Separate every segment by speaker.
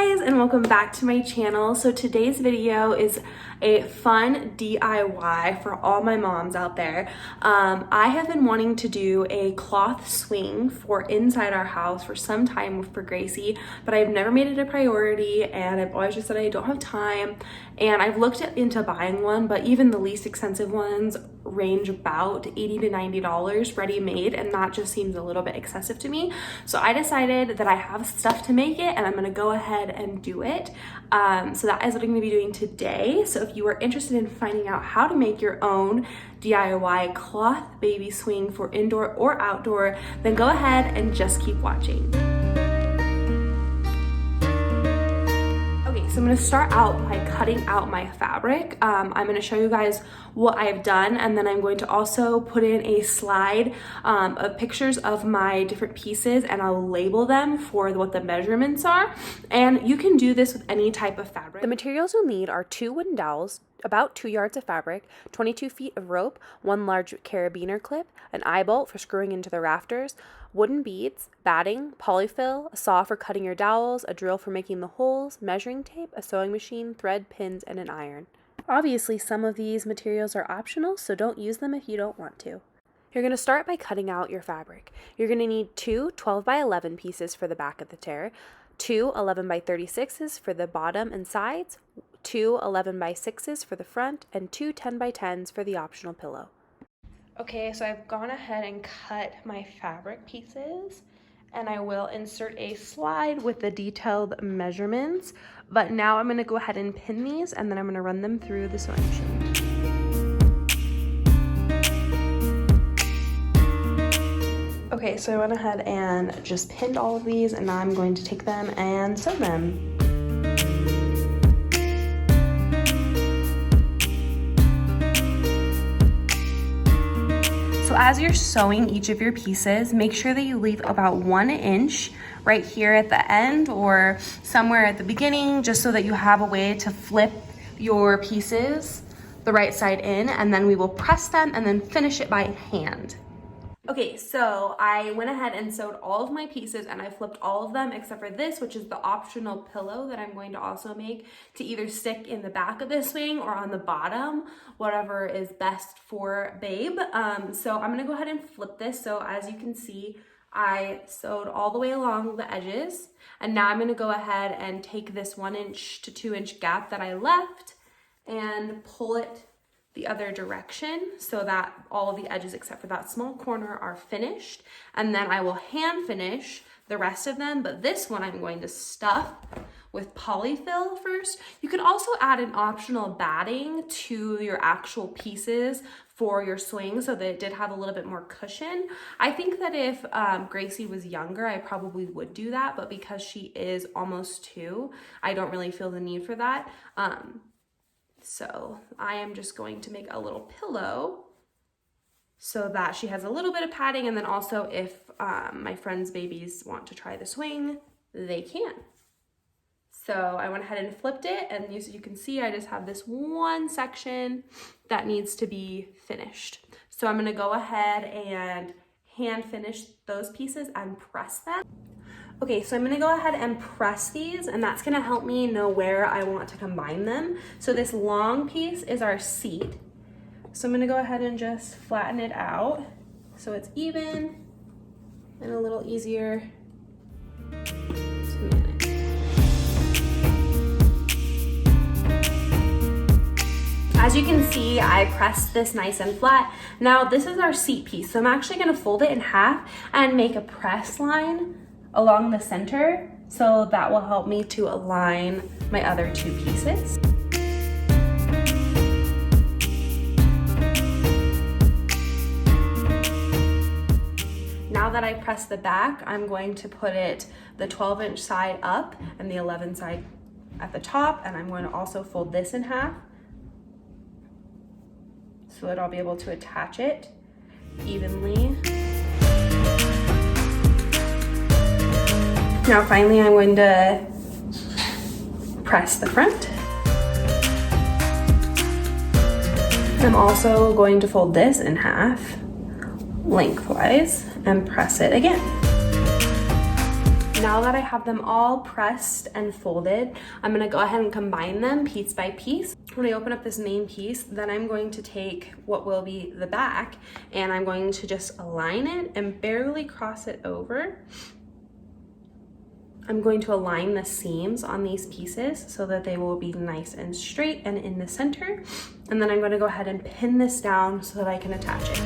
Speaker 1: guys, and welcome back to my channel. So today's video is a fun DIY for all my moms out there. I have been wanting to do a cloth swing for inside our house for some time for Gracie, but I've never made it a priority, and I've always just said I don't have time. And I've looked into buying one, but even the least expensive ones range about $80 to $90 ready-made, and that just seems a little bit excessive to me. So I decided that I have stuff to make it, and I'm gonna go ahead and do it. So that is what I'm gonna be doing today. So if you are interested in finding out how to make your own DIY cloth baby swing for indoor or outdoor, then go ahead and just keep watching. So I'm going to start out by cutting out my fabric. I'm going to show you guys what I've done, and then I'm going to also put in a slide of pictures of my different pieces, and I'll label them for what the measurements are. And you can do this with any type of fabric.
Speaker 2: The materials you'll need are 2 wooden dowels, about 2 yards of fabric, 22 feet of rope, 1 large carabiner clip, an eye bolt for screwing into the rafters, wooden beads, batting, polyfill, a saw for cutting your dowels, a drill for making the holes, measuring tape, a sewing machine, thread, pins, and an iron. Obviously, some of these materials are optional, so don't use them if you don't want to. You're going to start by cutting out your fabric. You're going to need 2 12 by 11 pieces for the back of the tear, 2 11 by 36s for the bottom and sides, 2 11 by 6s for the front, and 2 10 by 10s for the optional pillow. Okay, so I've gone ahead and cut my fabric pieces, and I will insert a slide with the detailed measurements, but now I'm going to go ahead and pin these, and then I'm going to run them through the sewing machine. Okay, so I went ahead and just pinned all of these, and now I'm going to take them and sew them. So as you're sewing each of your pieces, make sure that you leave about 1 inch right here at the end or somewhere at the beginning, just so that you have a way to flip your pieces the right side in, and then we will press them and then finish it by hand. Okay, so I went ahead and sewed all of my pieces, and I flipped all of them except for this, which is the optional pillow that I'm going to also make to either stick in the back of the swing or on the bottom, whatever is best for babe. So I'm gonna go ahead and flip this. So as you can see, I sewed all the way along the edges, and now I'm gonna go ahead and take this 1 inch to 2 inch gap that I left and pull it the other direction so that all of the edges except for that small corner are finished, and then I will hand finish the rest of them, but this one I'm going to stuff with polyfill first. You could also add an optional batting to your actual pieces for your swing so that it did have a little bit more cushion. I think that if Gracie was younger, I probably would do that, but because she is almost 2, I don't really feel the need for that. So I am just going to make a little pillow so that she has a little bit of padding, and then also if my friends' babies want to try the swing, they can. So I went ahead and flipped it, and as you can see, I just have this one section that needs to be finished. So I'm gonna go ahead and hand finish those pieces and press them. Okay, so I'm gonna go ahead and press these, and that's gonna help me know where I want to combine them. So this long piece is our seat. So I'm gonna go ahead and just flatten it out so it's even and a little easier to manage. As you can see, I pressed this nice and flat. Now this is our seat piece. So I'm actually gonna fold it in half and make a press line along the center, so that will help me to align my other 2 pieces. Now that I press the back, I'm going to put it the 12-inch side up and the 11 side at the top, and I'm going to also fold this in half so that I'll be able to attach it evenly. Now finally I'm going to press the front. I'm also going to fold this in half lengthwise and press it again.
Speaker 1: Now that I have them all pressed and folded, I'm gonna go ahead and combine them piece by piece. When I open up this main piece, then I'm going to take what will be the back and I'm going to just align it and barely cross it over. I'm going to align the seams on these pieces so that they will be nice and straight and in the center. And then I'm going to go ahead and pin this down so that I can attach it.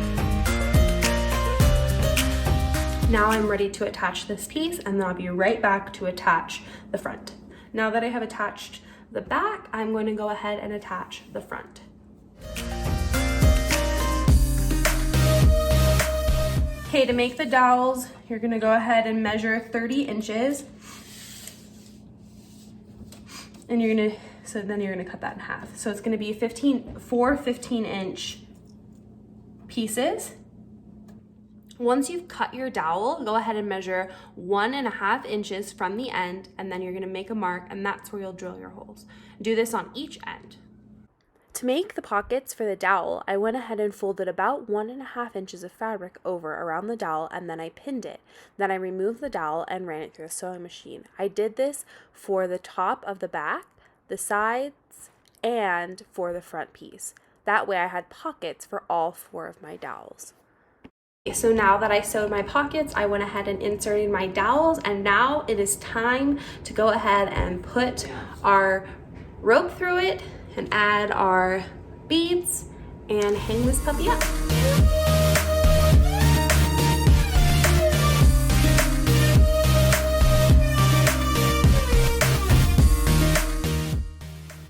Speaker 1: Now I'm ready to attach this piece, and then I'll be right back to attach the front. Now that I have attached the back, I'm going to go ahead and attach the front. Okay, to make the dowels, you're gonna go ahead and measure 30 inches. And then you're gonna cut that in half. So it's gonna be 4 15-inch pieces. Once you've cut your dowel, go ahead and measure 1.5 inches from the end, and then you're gonna make a mark, and that's where you'll drill your holes. Do this on each end. To make the pockets for the dowel, I went ahead and folded about 1.5 inches of fabric over around the dowel, and then I pinned it. Then I removed the dowel and ran it through a sewing machine. I did this for the top of the back, the sides, and for the front piece. That way I had pockets for all 4 of my dowels. So now that I sewed my pockets, I went ahead and inserted my dowels, and now it is time to go ahead and put our rope through it and add our beads and hang this puppy up.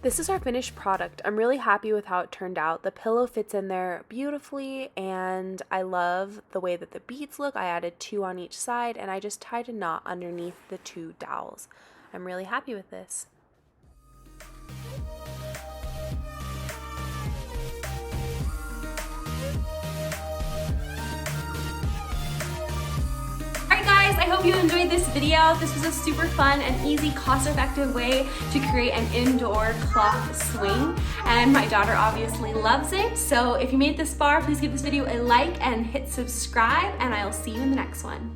Speaker 1: This is our finished product. I'm really happy with how it turned out. The pillow fits in there beautifully, and I love the way that the beads look. I added 2 on each side, and I just tied a knot underneath the 2 dowels. I'm really happy with this. I hope you enjoyed this video. This was a super fun and easy, cost-effective way to create an indoor cloth swing, and my daughter obviously loves it. So if you made it this far, please give this video a like and hit subscribe, and I'll see you in the next one.